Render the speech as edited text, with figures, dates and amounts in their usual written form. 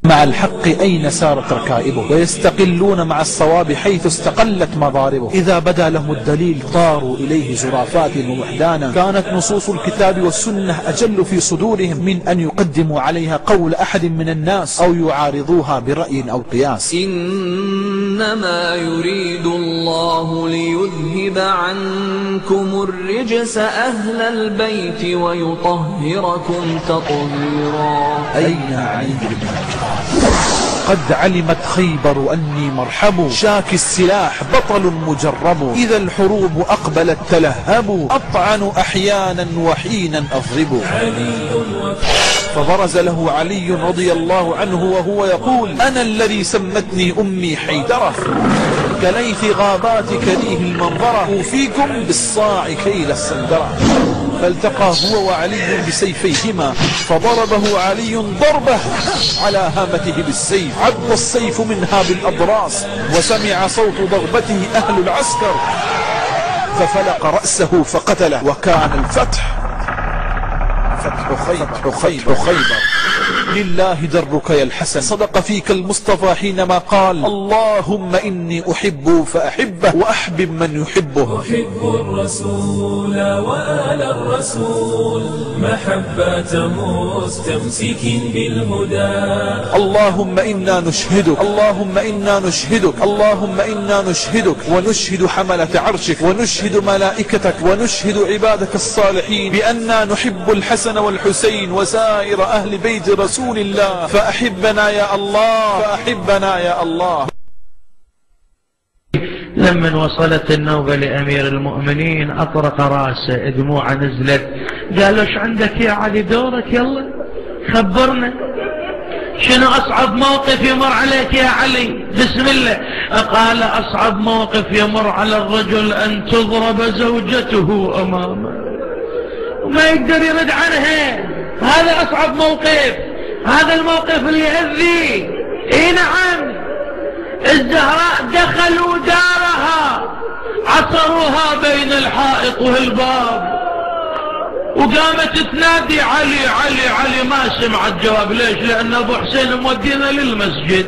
مع الحق أين سارت ركائبه، ويستقلون مع الصواب حيث استقلت مضاربه. إذا بدا لهم الدليل طاروا إليه زرافات ووحدانا. كانت نصوص الكتاب والسنة أجل في صدورهم من أن يقدموا عليها قول أحد من الناس أو يعارضوها برأي أو قياس. إنما يريد الله ليذهب عنكم الرجس أهل البيت ويطهركم تطهيرا. أين علي بن قد علمت خيبر أني مرحب، شاك السلاح بطل مجرب، إذا الحروب أقبلت تلهب، أطعن أحيانا وحينا أضرب. فبرز له علي رضي الله عنه وهو يقول: أنا الذي سمتني أمي حيدرة، كليث غابات كريه المنظرة، أوفيكم بالصاع كيل السندرة. فالتقى هو وعلي بسيفيهما، فضربه علي ضربة على هامته بالسيف، عض السيف منها بالأضراس، وسمع صوت ضربته أهل العسكر، ففلق رأسه فقتله. وكان الفتح فتح خيبر. لله درك يا الحسن، صدق فيك المصطفى حينما قال: اللهم إني أحب فأحبه وأحبب من يحبه. أحب الرسول وآل الرسول محبة مستمسك بالهدى. اللهم إنا نشهدك، اللهم إنا نشهدك، اللهم إنا نشهدك، ونشهد حملة عرشك، ونشهد ملائكتك، ونشهد عبادك الصالحين بأننا نحب الحسن والحسين وسائر أهل بيت رسول الله، فأحبنا يا الله، فأحبنا يا الله. لما وصلت النوبة لأمير المؤمنين أطرق راسه، دموعه نزلت، قال: ايش عندك يا علي؟ دورك، يلا خبرنا، شنو أصعب موقف يمر عليك يا علي؟ بسم الله. قال: أصعب موقف يمر على الرجل أن تضرب زوجته أمامه وما يقدر يرد عنها، هذا أصعب موقف، هذا الموقف اللي يأذي. اي نعم، الزهراء دخلوا دارها، عصروها بين الحائط والباب، وقامت تنادي: علي علي علي، ما سمعت جواب. ليش؟ لأن أبو حسين مودينا للمسجد.